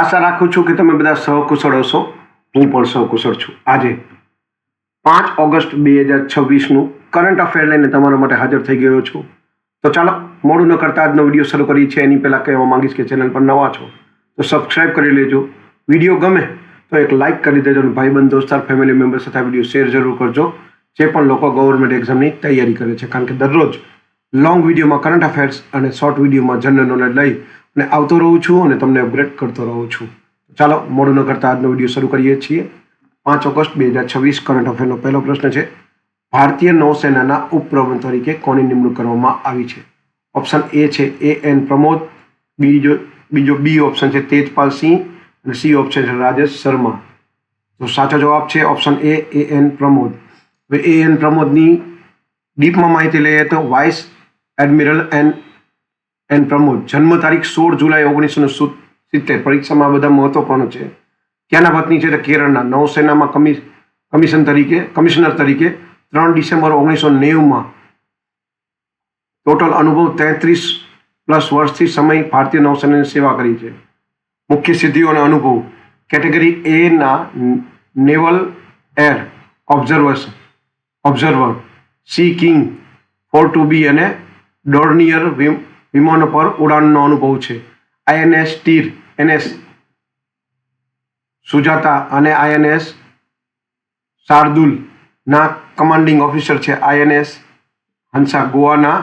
આશા રાખું છું કે તમે બધા સહકુશળ હશો. હું પણ સહકુશળ છું. આજે 5 ઓગસ્ટ 2026નું કરંટ અફેર લઈને તમારા માટે હાજર થઈ ગયો છું. તો ચાલો મોડું ન કરતા આજનો વિડીયો શરૂ કરીએ છીએ. એની પહેલાં કહેવા માંગીશ કે ચેનલ પર નવા છો તો સબસ્ક્રાઈબ કરી લેજો. વિડીયો ગમે તો એક લાઇક કરી દેજો અને ભાઈબંધ દોસ્તાર ફેમિલી મેમ્બર સાથે આ વિડીયો શેર જરૂર કરજો, જે પણ લોકો ગવર્મેન્ટ એક્ઝામની તૈયારી કરે છે. કારણ કે દરરોજ લોંગ વિડીયોમાં કરંટ અફેર્સ અને શોર્ટ વિડીયોમાં જનરલ નોલેજ લઈ અને આવતો રહું છું અને તમને અપગ્રેડ કરતો રહું છું. ચાલો મોડું ન કરતા આજનો વિડીયો શરૂ કરીએ છીએ. 5 ઓગસ્ટ 2026 કરંટ અફેરનો પહેલો પ્રશ્ન છે, ભારતીય નૌસેનાના ઉપપ્રમુખ તરીકે કોની નિમણૂક કરવામાં આવી છે? ઓપ્શન એ છે AN પ્રમોદ, બીજો બી ઓપ્શન છે તેજપાલ સિંહ અને સી ઓપ્શન છે રાજેશ શર્મા. તો સાચો જવાબ છે ઓપ્શન એ AN પ્રમોદ. હવે AN પ્રમોદની ડીપમાં માહિતી લઈએ તો વાઇસ એડમિરલ એન પ્રમોદ, જન્મ તારીખ 16 જુલાઈ 1970. પરીક્ષામાં બધા મહત્વપૂર્ણ છે. ક્યાંના વતની છે? કેરળના. નૌસેનામાં કમિશનર તરીકે 3 ડિસેમ્બર 1990. ટોટલ અનુભવ 33+ વર્ષથી સમય ભારતીય નૌસેનાની સેવા કરી છે. મુખ્ય સિદ્ધિઓ અને અનુભવ: કેટેગરી એ ના naval air observer, C king 4-2B અને ડોર્નિયર વિમાનો પર ઉડાનનો અનુભવ છે. INS તીર, NS સુજાતા અને INS શાર્દુલ ના કમાન્ડિંગ ઓફિસર છે. INS હંસા ગોવાના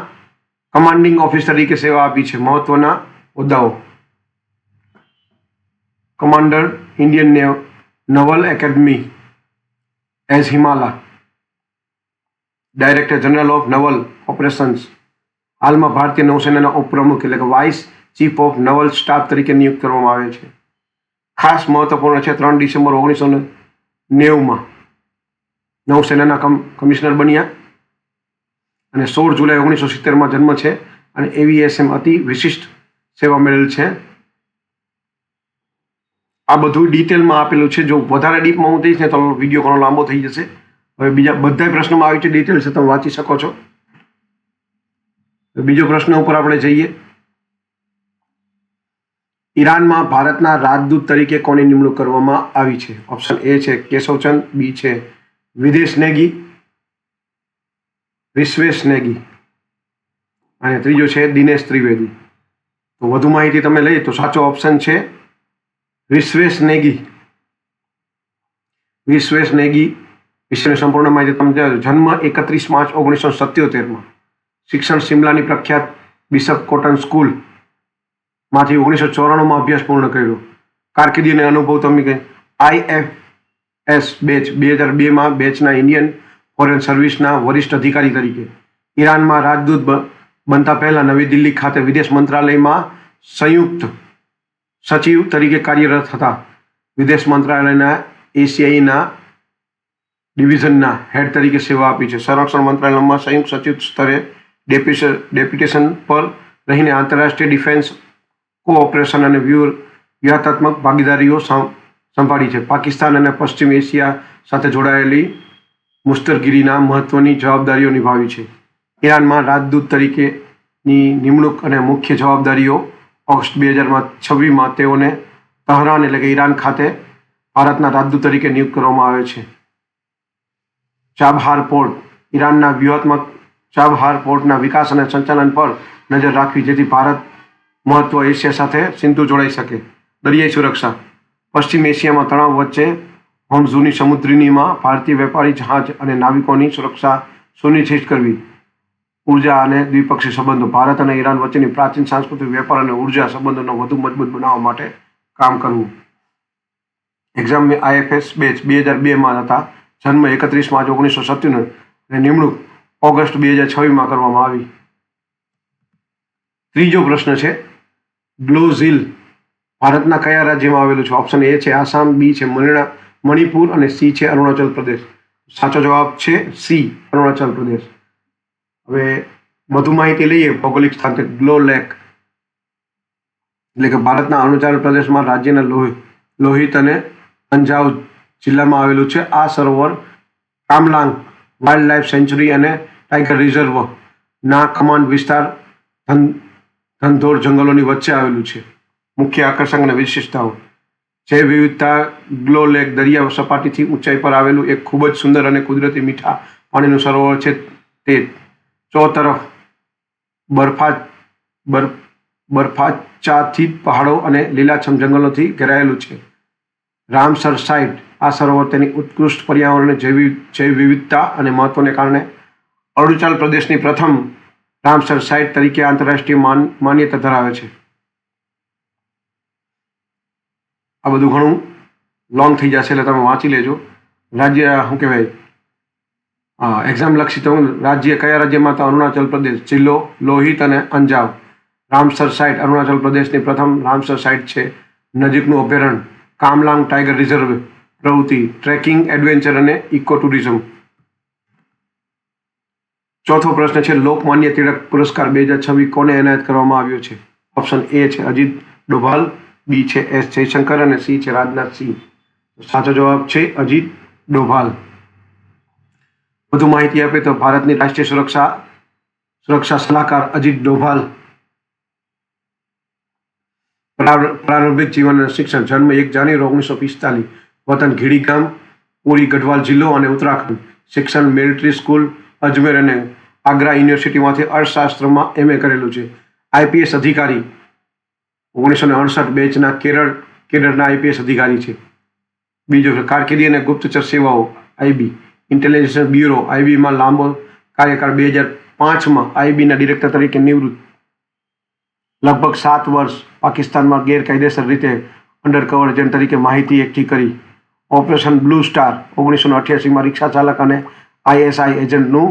કમાન્ડિંગ ઓફિસર તરીકે સેવા આપી છે. મહત્વના હોદ્દાઓ: commander, Indian naval academy Ezhimala, director general of naval operations. હાલમાં ભારતીય નૌસેનાના ઉપપ્રમુખ એટલે કે vice chief of naval staff તરીકે નિયુક્ત કરવામાં આવે છે. ખાસ મહત્વપૂર્ણ છે, 3 ડિસેમ્બર 1990 નૌસેનાના કમિશનર બન્યા અને 16 જુલાઈ 1970 જન્મ છે અને એવીએસએમ અતિ વિશિષ્ટ સેવા મેળવેલ છે. આ બધું ડિટેલમાં આપેલું છે. જો વધારે ડીપમાં હું થઈશ ને તો વિડીયો ઘણો લાંબો થઈ જશે. હવે બીજા બધા પ્રશ્નોમાં આવી છે ડિટેલ છે, તમે વાંચી શકો છો. બીજો પ્રશ્ન ઉપર આપણે જઈએ. ઈરાનમાં ભારતના રાજદૂત તરીકે કોની નિમણૂક કરવામાં આવી છે? ઓપ્શન એ છે કેશવચંદ, બી છે વિદેશ નેગી, વિશ્વેશ નેગી અને ત્રીજો છે દિનેશ ત્રિવેદી. તો વધુ માહિતી તમે લઈએ તો સાચો ઓપ્શન છે વિશ્વેશ નેગી. વિશ્વેશ નેગી વિશેની સંપૂર્ણ માહિતી તમે જાણો. જન્મ 31 માર્ચ 1977. શિક્ષણ શિમલાની પ્રખ્યાત બિશપ કોટન સ્કૂલ માંથી 1994 અભ્યાસ પૂર્ણ કર્યો. કારકિર્દી અને અનુભવ તમે કહે IFS બેચ 2002 બેચના ઇન્ડિયન ફોરેન સર્વિસના વરિષ્ઠ અધિકારી તરીકે. ઈરાનમાં રાજદૂત બનતા પહેલા નવી દિલ્હી ખાતે વિદેશ મંત્રાલયમાં સંયુક્ત સચિવ તરીકે કાર્યરત હતા. વિદેશ મંત્રાલયના એશિયાઈના ડિવિઝનના હેડ તરીકે સેવા આપી છે. સંરક્ષણ મંત્રાલયમાં સંયુક્ત સચિવ સ્તરે ડેપ્યુટેશન પર રહીને આંતરરાષ્ટ્રીય ડિફેન્સ કોઓપરેશન અને વ્યૂહાત્મક ભાગીદારીઓ સંભાળી છે. પાકિસ્તાન અને પશ્ચિમ એશિયા સાથે જોડાયેલી મુસ્તરગીરીના મહત્વની જવાબદારીઓ નિભાવી છે. ઈરાનમાં રાજદૂત તરીકેની નિમણૂક અને મુખ્ય જવાબદારીઓ: ઓગસ્ટ 2026 તેઓને તહરાન એટલે કે ઈરાન ખાતે ભારતના રાજદૂત તરીકે નિયુક્ત કરવામાં આવે છે. ચાબહાર પોર્ટ: ઈરાનના વ્યૂહાત્મક ચાબહાર પોર્ટના વિકાસ અને સંચાલન પર નજર રાખવી, જેથી ભારત મહત્વ એશિયા સાથે સિંધુ જોડાઈ શકે. દરિયાઈ સુરક્ષા: પશ્ચિમ એશિયામાં તણાવ વચ્ચે હોર્મુઝની સમુદ્રીમાં ભારતીય વેપારી જહાજ અને નાવિકોની સુરક્ષા સુનિશ્ચિત કરવી. ઉર્જા અને દ્વિપક્ષી સંબંધો: ભારત અને ઈરાન વચ્ચેની પ્રાચીન સાંસ્કૃતિક, વેપાર અને ઉર્જા સંબંધોને વધુ મજબૂત બનાવવા માટે કામ કરવું. એક્ઝામ IFS બેચ 2002 હતા. જન્મ 31 માર્ચ 1997 અને નિમણૂક ઓગસ્ટ 2026 કરવામાં આવી. ત્રીજો પ્રશ્ન છે, ગ્લોઝિલ ભારતના કયા રાજ્યમાં આવેલું છે? ઓપ્શન એ છે આસામ, બી છે મણિપુર અને સી છે અરુણાચલ પ્રદેશ. સાચો જવાબ છે સી, અરુણાચલ પ્રદેશ. હવે વધુ માહિતી લઈએ. ભૌગોલિક સ્થાન ગ્લો લેક એટલે કે ભારતના અરુણાચલ પ્રદેશમાં રાજ્યના લોહિત અને અંજાવ જિલ્લામાં આવેલું છે. આ સરોવર કામલાંગ વાઇલ્ડ લાઇફ સેન્ચુરી અને ટાઈગર રિઝર્વના કમાન્ડ વિસ્તાર ધનધોર જંગલોની વચ્ચે આવેલું છે. મુખ્ય આકર્ષણ અને વિશેષતાઓ: જૈવ વિવિધતા ગ્લો લેક દરિયા સપાટીથી ઊંચાઈ પર આવેલું એક ખૂબ જ સુંદર અને કુદરતી મીઠા પાણીનું સરોવર છે. તે ચોતરફ બરફાચ્છાદિત પહાડો અને લીલાછમ જંગલોથી ઘેરાયેલું છે. રામસર સાઇટ આ સરોવર તેની ઉત્કૃષ્ટ પર્યાવરણ જૈવ વિવિધતા અને મહત્વને કારણે અરુણાચલ પ્રદેશની પ્રથમ રામસર સાઇટ તરીકે આંતરરાષ્ટ્રીય માન્યતા ધરાવે છે. આ બધું ઘણું લોંગ થઈ જશે એટલે તમે વાંચી લેજો. રાજ્ય શું કહેવાય, એક્ઝામ લક્ષી તો રાજ્ય કયા રાજ્યમાં? તો અરુણાચલ પ્રદેશ. જિલ્લો લોહિત અને અંજાવ. રામસર સાઇટ અરુણાચલ પ્રદેશની પ્રથમ રામસર સાઇટ છે. નજીકનું અભયારણ્ય કામલાંગ ટાઈગર રિઝર્વ. પ્રવૃત્તિ ટ્રેકિંગ, એડવેન્ચર અને ઇકો ટુરિઝમ. ચોથો પ્રશ્ન છે લોકમાન્ય તિલક પુરસ્કાર 2026 કોને એનાયત કરવામાં આવ્યો છે? ઓપ્શન એ છે અજીત ડોભાલ, બી છે એસ જયશંકર અને સી છે રાજનાથ સિંહ. સાચો જવાબ છે અજીત ડોભાલ. વધુ માહિતી આપે તો ભારતની રાષ્ટ્રીય સુરક્ષા સલાહકાર અજીત ડોભાલ પ્રારંભિક જીવન અને શિક્ષણ. જન્મ 1 જાન્યુઆરી 1945. વતન ઘીડી ગામ, પુરી ગઢવાલ જિલ્લો અને ઉત્તરાખંડ. શિક્ષણ મિલિટરી સ્કૂલ અજમેર અને આગ્રા યુનિવર્સિટીમાંથી અર્થશાસ્ત્રમાં MA કરેલું છે. IPS અધિકારી 1968 બેચના કેડરના IPS અધિકારી છે. બીજો છે કારકિર્દી અને ગુપ્તચર સેવાઓ IB. ઇન્ટેલિજન્સ બ્યુરો IBમાં લાંબો કાર્યકાળ. 2005માં IBના ડિરેક્ટર તરીકે નિવૃત્ત. લગભગ 7 વર્ષ પાકિસ્તાનમાં ગેરકાયદેસર રીતે અંડરકવર એજન્ટ તરીકે માહિતી એકઠી કરી. ઓપરેશન બ્લુ સ્ટાર 1988માં રિક્ષા ચાલક અને ISI એજન્ટનું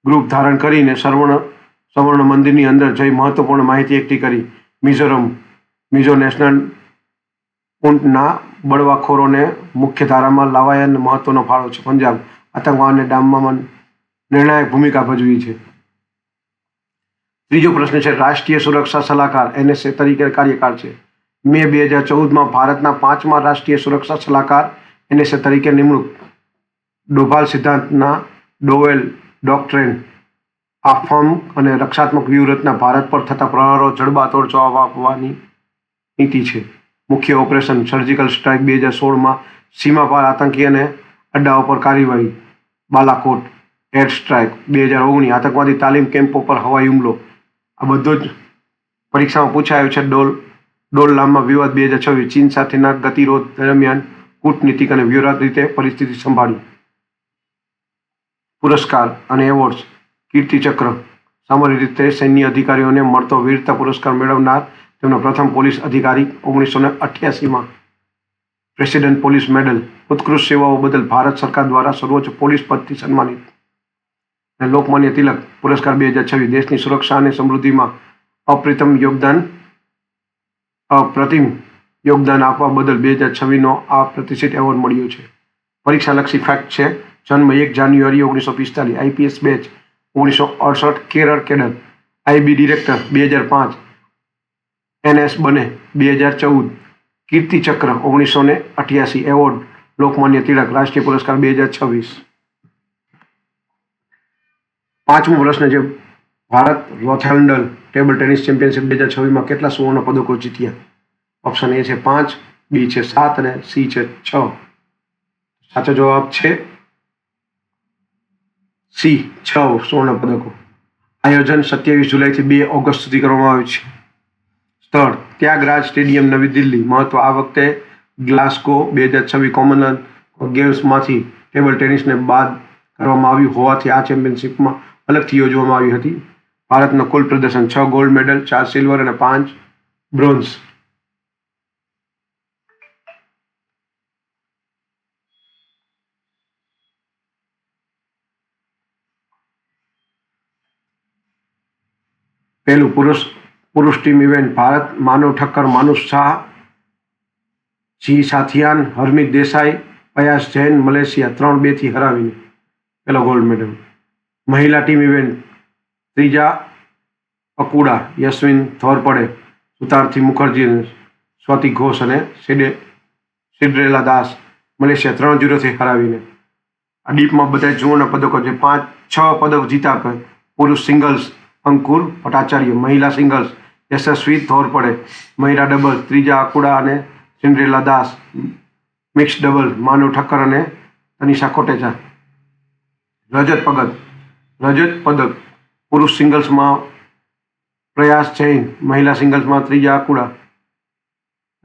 ગ્રુપ ધારણ કરીને સવર્ણ મંદિરની અંદર જઈ મહત્વપૂર્ણ માહિતી એકઠી કરી. મિઝો નેશનલ ઊંટના બળવાખોરોને મુખ્ય ધારામાં લાવાયાનો મહત્વનો ફાળો છે. પંજાબ આતંકવાદને ડામવામાં નિર્ણાયક ભૂમિકા ભજવી છે. ત્રીજો પ્રશ્ન છે રાષ્ટ્રીય સુરક્ષા સલાહકાર NSA તરીકે કાર્યકાળ છે. મે 2014માં ભારતના 5મા રાષ્ટ્રીય સુરક્ષા સલાહકાર NSA તરીકે નિમણૂક. ડોભાલ સિદ્ધાંતના ડોવેલ ડોક્ટ્રેન આ ફર્મ અને રક્ષાત્મક વ્યૂહરચના ભારત પર થતા પ્રહારો જડબાતોડ જવાબ આપવાની નીતિ છે. મુખ્ય ઓપરેશન સર્જિકલ સ્ટ્રાઇક 2016માં સીમાપાર આતંકી અને અડ્ડાઓ પર કાર્યવાહી. બાલાકોટ એર સ્ટ્રાઇક 2019 આતંકવાદી તાલીમ કેમ્પો પર હવાઈ હુમલો. આ બધો જ પરીક્ષામાં પૂછાયો છે. ડોલ લામમાં વિવાદ 2026. ચીન સાથેના ગતિરોધ દરમિયાન કૂટનીતિક અને વ્યૂહાત્મક રીતે પરિસ્થિતિ સંભાળી. પુરસ્કાર અને એવોર્ડ્સ. કીર્તિચક્ર સામાન્ય રીતે સૈન્ય અધિકારીઓને મળતો વીરતા પુરસ્કાર મેળવનાર તેમનો પ્રથમ પોલીસ અધિકારી. 1988માં પ્રેસિડેન્ટ પોલીસ મેડલ. ઉત્કૃષ્ટ સેવાઓ બદલ ભારત સરકાર દ્વારા સર્વોચ્ચ પોલીસ પદથી સન્માનિત. અને લોકમાન્ય તિલક પુરસ્કાર 2026 દેશની સુરક્ષા અને સમૃદ્ધિમાં અપ્રતિમ યોગદાન આપવા બદલ 2026નો આ પ્રતિષ્ઠિત એવોર્ડ મળ્યો છે. પરીક્ષાલક્ષી ફેક્ટ છે. જન્મ 1 જાન્યુઆરી 1945. IPS batch 1968 Kerala cadre. IB director 2005. NS બને 2014. કીર્તિચક્ર 1988. એવોર્ડ લોકમાન્ય તિલક રાષ્ટ્રીય પુરસ્કાર 2026. પાંચમો પ્રશ્ન છે ભારત રોથેલ્ડન ટેબલ ટેનિસ ચેમ્પિયનશિપ 2026માં કેટલા સુવર્ણ પદકો જીત્યા? ઓપ્શન એ છે 5, બી છે 7 અને સી છે 6. સાચો જવાબ છે સી 6 સુવર્ણ પદકો. આયોજન 27 જુલાઈથી 2 ઓગસ્ટ સુધી કરવામાં આવ્યું છે. સ્થળ ત્યાગરાજ સ્ટેડિયમ નવી દિલ્હી. મહત્વ આ વખતે ગ્લાસ્ગો 2026 કોમનવેલ્થ ગેમ્સમાંથી ટેબલ ટેનિસને બાદ કરવામાં આવ્યું હોવાથી આ ચેમ્પિયનશિપમાં અલગથી યોજવામાં આવી હતી. ભારતનું કુલ પ્રદર્શન 6 ગોલ્ડ મેડલ, 4 સિલ્વર અને 5 બ્રોન્ઝ. પહેલું પુરુષ ટીમ ઇવેન્ટ. ભારત માનવ ઠક્કર, માનુષ શાહ, જી સાથિયાન, હરમિત દેસાઈ, અયાસ જૈન મલેશિયા 3-2થી હરાવીને પહેલો ગોલ્ડ મેડલ. મહિલા ટીમ ઇવેન્ટ. ત્રીજા અકુડા, યશવિન થોરપડે, સુતાર્થી મુખર્જી, સ્વાતિ ઘોષ અને સિડરેલા દાસ મલેશિયા 3-0થી હરાવીને. આ ડીપમાં બધા સુવર્ણ પદકો છે. 6 પદક જીતા. પુરુષ સિંગલ્સ અંકુર ભટ્ટાચાર્ય, મહિલા સિંગલ્સ યશસ્વી થોરપડે, મહિલા ડબલ્સ ત્રીજા અકુડા અને સિન્ડ્રેલા દાસ, મિક્સ ડબલ માનવ ઠક્કર અને તનિષા કોટેચા. રજત પદક પુરુષ સિંગલ્સમાં પ્રયાસ જૈન, મહિલા સિંગલ્સમાં ત્રીજા આકુડા,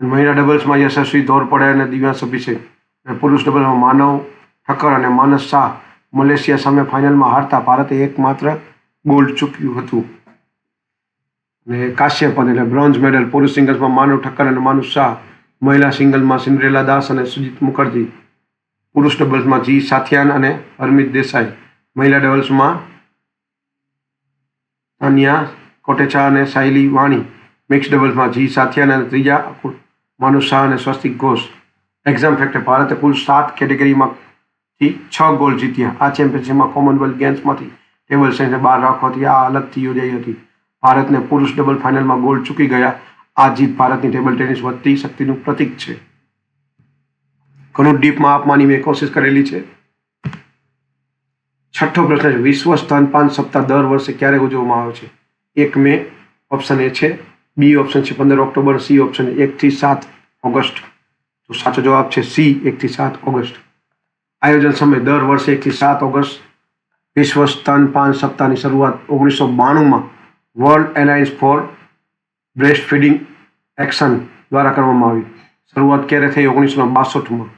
મહિલા ડબલ્સમાં યશસ્વી ધોરપડે અને દિવ્યાંશ અભિષેક, અને પુરુષ ડબલ્સમાં માનવ ઠક્કર અને માનસ શાહ મલેશિયા સામે ફાઇનલમાં હારતા ભારતે એકમાત્ર ગોલ્ડ ચૂક્યું હતું. અને કાશ્ય પદ એટલે બ્રોન્ઝ મેડલ પુરુષ સિંગલ્સમાં માનવ ઠક્કર અને માનુષ શાહ, મહિલા સિંગલ્સમાં સિન્ડ્રેલા દાસ અને સુજીત મુખર્જી, પુરુષ ડબલ્સમાં જી સાથિયાન અને હરમિત દેસાઈ, મહિલા ડબલ્સમાં તાનિયા કોટેચા અને સાયલી વાણી, મિક્સ ડબલ્સમાં જી સાથિયાન અને ત્રીજા માનુષ શાહ અને સ્વસ્તિક ઘોષ. એક્ઝામ ફેક્ટર ભારતે કુલ 7 કેટેગરીમાંથી 6 ગોલ્ડ જીત્યા. આ ચેમ્પિયનશિપમાં કોમનવેલ્થ ગેમ્સમાંથી ટેબલ ટેનિસને બહાર રાખવાથી આ અલગથી યોજાઈ હતી. ભારતને પુરુષ ડબલ ફાઇનલમાં ગોલ્ડ ચૂકી ગયા. આ જીત ભારતની ટેબલ ટેનિસ વધતી શક્તિનું પ્રતીક છે. ઘણું ડીપમાં આપવાની મેં કોશિશ કરેલી છે. છઠ્ઠો પ્રશ્ન છે, વિશ્વ સ્તનપાન સપ્તાહ દર વર્ષે ક્યારે ઉજવવામાં આવે છે? 1 મે ઓપ્શન એ છે, બી ઓપ્શન છે 15 ઓક્ટોબર, સી ઓપ્શન 1 થી 7 ઓગસ્ટ. તો સાચો જવાબ છે સી, 1 થી 7 ઓગસ્ટ. આયોજન સમય દર વર્ષે 1 થી 7 ઓગસ્ટ. વિશ્વ સ્તનપાન સપ્તાહની શરૂઆત 1992માં world alliance for breastfeeding action દ્વારા કરવામાં આવી. શરૂઆત ક્યારે થઈ? 1962માં.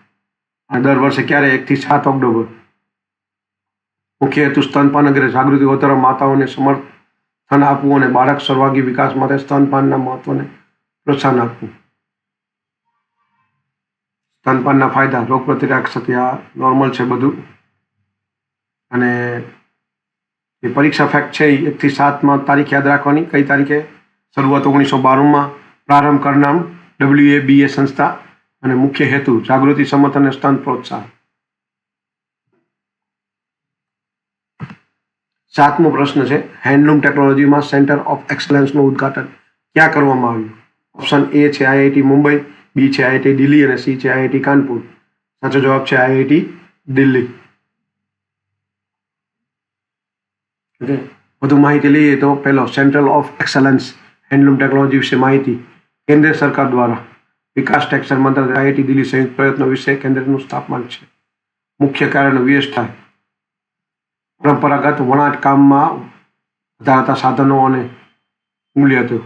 અને દર વર્ષે ક્યારે? 1 થી 7 ઓક્ટોબર. મુખ્ય હેતુ સ્તનપાન અંગે જાગૃતિ વધારવા, માતાઓને સમર્થન આપવું અને બાળક સર્વાંગી વિકાસ માટે સ્તનપાનના મહત્વને પ્રોત્સાહન આપવું. સ્તનપાનના ફાયદા, રોગપ્રતિકારક શક્તિ, આ નોર્મલ છે બધું. અને એ પરીક્ષા ફેક્ટ છે 1 થી 7માં તારીખ યાદ રાખવાની. કઈ તારીખે? શરૂઆત 1992માં. પ્રારંભ કરનાર WABA સંસ્થા. અને મુખ્ય હેતુ જાગૃતિ, સમર્થન અને સ્તન પ્રોત્સાહન. 7મો પ્રશ્ન છે, હેન્ડલૂમ ટેકનોલોજીમાં સેન્ટર ઓફ એક્સલન્સનું ઉદ્ઘાટન ક્યાં કરવામાં આવ્યું? ઓપ્શન એ છે IIT મુંબઈ, બી છે IIT દિલ્હી અને સી છે IIT કાનપુર. સાચો જવાબ છે IIT દિલ્હી. વધુ માહિતી લઈએ તો પહેલો, centre of excellence handloom technology વિશે માહિતી. કેન્દ્ર સરકાર દ્વારા વિકાસ ટેક્સટાઇલ મંત્રાલય IIT દિલ્હી સંયુક્ત પ્રયત્નો વિશે કેન્દ્રનું સ્થાપન છે. મુખ્ય કાર્યનો વ્યવસ્થા, પરંપરાગત વણાટ કામમાં વધારાતા સાધનો અને મૂલ્ય હતું.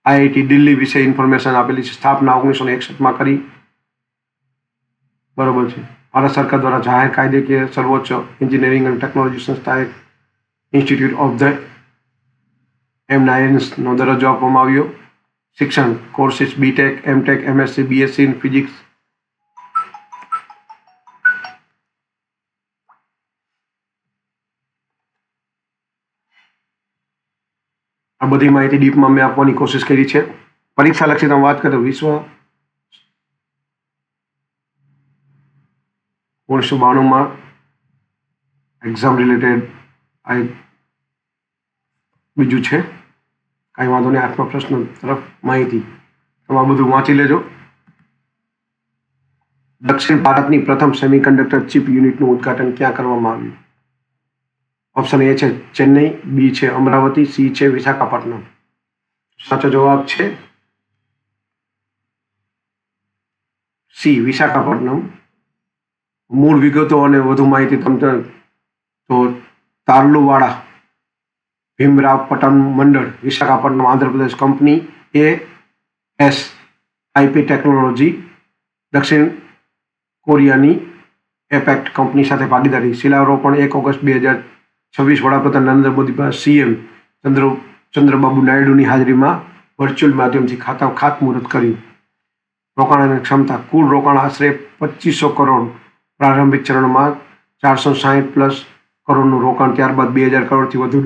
IIT દિલ્હી વિશે ઇન્ફોર્મેશન આપેલી છે. સ્થાપના 1961માં કરી. બરોબર છે. ભારત સરકાર દ્વારા જાહેર કાયદેકીય સર્વોચ્ચ એન્જિનિયરિંગ અને ટેકનોલોજી સંસ્થાએ ઇન્સ્ટિટ્યૂટ ઓફ ધ એમનાયન્સનો દરજ્જો આપવામાં આવ્યો. શિક્ષણ courses BTech, MTech, MSc, BSc in physics. આ બધી માહિતી ડીપમાં મેં આપવાની કોશિશ કરી છે. પરીક્ષા લક્ષી તમે વાત કરો, વિશ્વ 1992માં એક્ઝામ રિલેટેડ આ બીજું છે. કાંઈ વાંધો નહીં. 8મા પ્રશ્ન તરફ માહિતી તમે આ બધું વાંચી લેજો. દક્ષિણ ભારતની પ્રથમ સેમિકન્ડક્ટર ચિપ યુનિટનું ઉદ્ઘાટન ક્યાં કરવામાં આવ્યું? ઓપ્શન એ છે ચેન્નઈ, બી છે અમરાવતી, સી છે વિશાખાપટ્ટનમ. સાચો જવાબ છે સી, વિશાખાપટ્ટનમ. મૂળ વિગતો અને વધુ માહિતી તમને તો તારલુવાડા ભીમરાવપટ્ટનમ મંડળ, Visakhapatnam, Andhra Pradesh. Company ASIP technology દક્ષિણ કોરિયાની એપેક્ટ કંપની સાથે ભાગીદારી. શિલારોપણ 1 ઓગસ્ટ 2026 વડાપ્રધાન નરેન્દ્ર મોદી દ્વારા CM ચંદ્રબાબુ નાયડુની હાજરીમાં વર્ચ્યુઅલ માધ્યમથી ખાતમુહૂર્ત કર્યું. રોકાણની ક્ષમતા, કુલ રોકાણ આશરે 2500 કરોડ. પ્રારંભિક ચરણમાં 460+ કરોડનું રોકાણ, ત્યારબાદ 2000 કરોડથી વધુ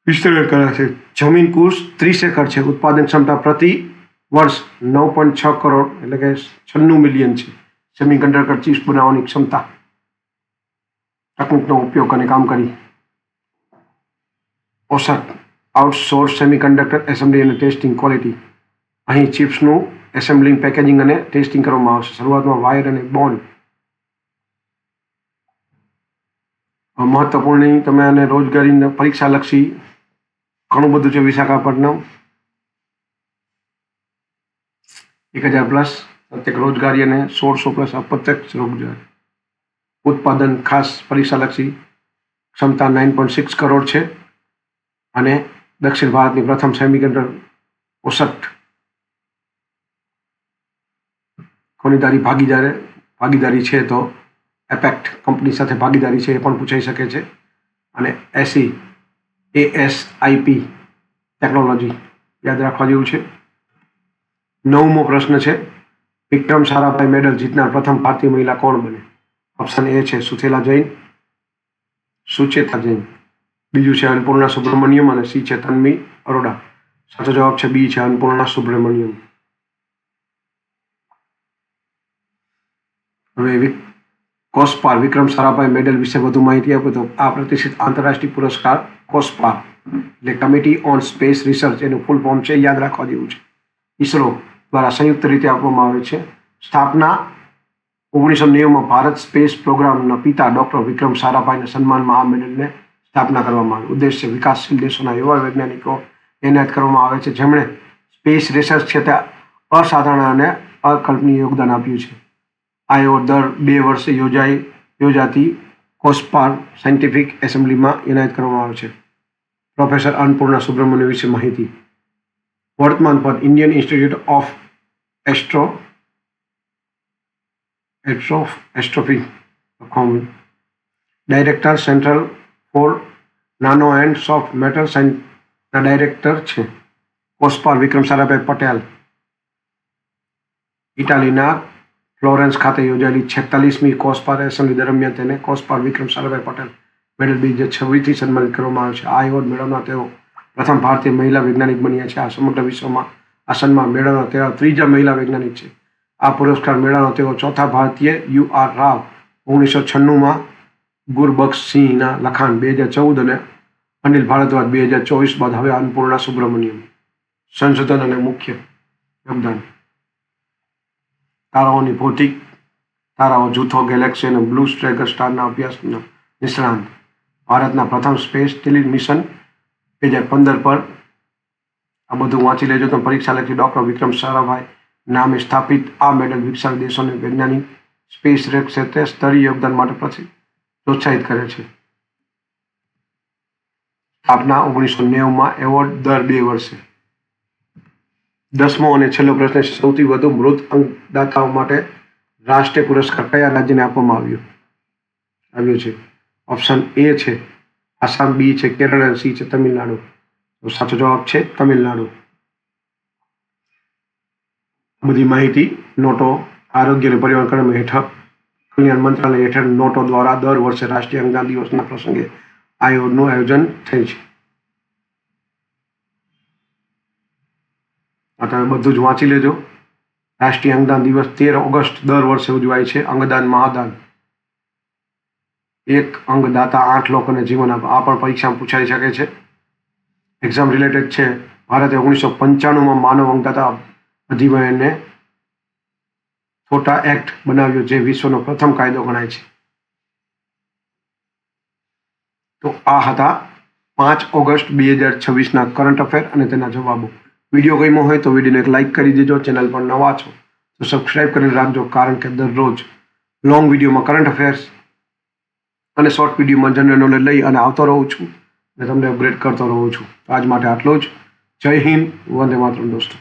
વિસ્તરણ કરાશે. જમીન કુલ 30 એકર છે. ઉત્પાદન ક્ષમતા પ્રતિ વર્ષ 9.6 કરોડ એટલે કે 96 મિલિયન છે. સેમિકન્ડક્ટર ચિપ્સ બનાવવાની ક્ષમતા. તકનીકનો ઉપયોગ અને કામ કરી. પોષક આઉટસોર્સ સેમિકન્ડક્ટર એસેમ્બલી અને ટેસ્ટિંગ ક્વોલિટી. અહીં ચિપ્સનું એસેમ્બલિંગ, પેકેજિંગ અને ટેસ્ટિંગ કરવામાં આવશે. શરૂઆતમાં વાયર અને બોન્ડ. મહત્વપૂર્ણ તમે અને રોજગારી પરીક્ષા લક્ષી ઘણું બધું છે. વિશાખાપટ્ટનમ 1000 પ્લસ પ્રત્યક્ષ રોજગારી અને 1600 પ્લસ અપ્રત્યક્ષ રોજગારી. ઉત્પાદન ખાસ પરીક્ષાલક્ષી ક્ષમતા 9.6 કરોડ છે અને દક્ષિણ ભારતની પ્રથમ સેમિકન્ડક્ટર 69 ભાગીદારી છે. તો એપેક્ટ કંપની સાથે ભાગીદારી છે એ પણ પૂછાઈ શકે છે. અને ASIP ટેકનોલોજી યાદ રાખવા જેવું છે. 9મો પ્રશ્ન છે, વિક્રમ સારાભાઈ મેડલ જીતનાર પ્રથમ ભારતીય મહિલા કોણ બને? ઓપ્શન એ છે સુચેતા જૈન, બીજું છે અન્નપૂર્ણા સુબ્રમણ્યમ અને સી છે તન્વી અરોડા. સાચો જવાબ છે બી છે અન્નપૂર્ણા સુબ્રમણ્યમ. હવે કોસ્પાર વિક્રમ સારાભાઈ મેડલ વિશે વધુ માહિતી આપો તો આ પ્રતિષ્ઠિત આંતરરાષ્ટ્રીય પુરસ્કાર કોસ્પાર એટલે કમિટી ઓન સ્પેસ રિસર્ચ એનું ફૂલ ફોર્મ છે, યાદ રાખવા જેવું છે. ઇસરો દ્વારા સંયુક્ત રીતે આપવામાં આવે છે. સ્થાપના 1990માં ભારત સ્પેસ પ્રોગ્રામના પિતા ડોક્ટર વિક્રમ સારાભાઈના સન્માનમાં આ મેડલને સ્થાપના કરવામાં આવી. ઉદ્દેશ્ય વિકાસશીલ દેશોના એવા વૈજ્ઞાનિકો એનાયત કરવામાં આવે છે જેમણે સ્પેસ રિસર્ચ ક્ષેત્રે અસાધારણ અને અકલ્પનીય યોગદાન આપ્યું છે. આ એવોર્ડ દર 2 વર્ષે યોજાતી કોસ્પાર સાયન્ટિફિક એસેમ્બલીમાં એનાયત કરવામાં આવે છે. પ્રોફેસર અન્નપૂર્ણા સુબ્રમણ્યમ વિશે માહિતી. વર્તમાન પદ Indian institute of astrophysics director centre for nano and soft matter સાયન્સના ડાયરેક્ટર છે. કોસ્પાર વિક્રમ સારાભાઈ પટેલ ઇટાલીના ફ્લોરેન્સ ખાતે યોજાયેલી 46મી કોસ્પાર એસેમ્બલી દરમિયાન તેને કોસ્પાર વિક્રમ સારાભાઈ પટેલ મેડલ 2026થી સન્માનિત કરવામાં આવ્યો છે. આ એવોર્ડ મેળવનાર તેઓ પ્રથમ ભારતીય મહિલા વૈજ્ઞાનિક બન્યા છે. આ સમગ્ર વિશ્વમાં આ સન્માન મેળવનાર તેઓ 3જા મહિલા વૈજ્ઞાનિક છે. આ પુરસ્કાર મેળવનાર તેઓ 4થા ભારતીય UR રાવ 1996માં, ગુરબક્ષ સિંહના લખાણ 2014 અને અનિલ ભારદ્વાજ 2024 બાદ હવે અન્નપૂર્ણા સુબ્રમણ્યમ. સંશોધન અને મુખ્ય યોગદાન. તારાઓની ભૌતિક, તારાઓ જૂથો, ગેલેક્સી અને બ્લુ સ્ટ્રેગર સ્ટારના અભ્યાસના નિષ્ણાંત. ભારતના પ્રથમ સ્પેસ ટેલિ મિશન 2015 પર. આ બધું વાંચી લેજો તો પરીક્ષા લખી. ડોક્ટર વિક્રમ સારાભાઈ નામે સ્થાપિત આ મેડલ વિકસાવી દેશોને વૈજ્ઞાનિક સ્પેસ રેસ ક્ષેત્રે સ્તરીય યોગદાન માટે પ્રોત્સાહિત કરે છે. સ્થાપના 1990માં. એવોર્ડ દર 2 વર્ષે. 10મો અને છેલ્લો પ્રશ્ન છે, સૌથી વધુ મૃત અંગદાતાઓ માટે રાષ્ટ્રીય પુરસ્કાર કયા રાજ્યને આપવામાં આવ્યો છે? ઓપ્શન એ છે આસામ, બી છે કેરળ અને સી છે તમિલનાડુ. તો સાચો જવાબ છે તમિલનાડુ. બધી માહિતી નોટો આરોગ્ય અને પરિવાર કલ્યાણ મંત્રાલય હેઠળ નોટો દ્વારા દર વર્ષે રાષ્ટ્રીય અંગદાન દિવસના પ્રસંગે આ એવોર્ડનું આયોજન થાય છે. આ તમે બધું જ વાંચી લેજો. રાષ્ટ્રીય અંગદાન દિવસ 13 ઓગસ્ટ દર વર્ષે ઉજવાય છે. અંગદાન મહાદાન. એક અંગદાતા 8 લોકોને જીવન આપે. આ પણ પરીક્ષામાં પૂછાઈ શકે છે. એક્ઝામ રિલેટેડ છે. ભારતે 1995માં માનવ અંગદાતા અધિનિયમને છોટા એક્ટ બનાવ્યો જે વિશ્વનો પ્રથમ કાયદો ગણાય છે. તો આ હતા 5 ઓગસ્ટ 2026ના કરંટ અફેર અને તેના જવાબો. વિડીયો ગમ્યો હોય તો વિડીયોને એક લાઇક કરી દેજો. ચેનલ પર નવા છો તો સબસ્ક્રાઇબ કરીને રાખજો, કારણ કે દરરોજ લોંગ વિડીયોમાં કરંટ અફેર્સ અને શોર્ટ વિડીયોમાં જનરલ નોલેજ લઈ અને આવતો રહું છું અને તમને અપગ્રેડ કરતો રહું છું. આજ માટે આટલું જ. જય હિન્દ, વંદે માતરમ દોસ્તો.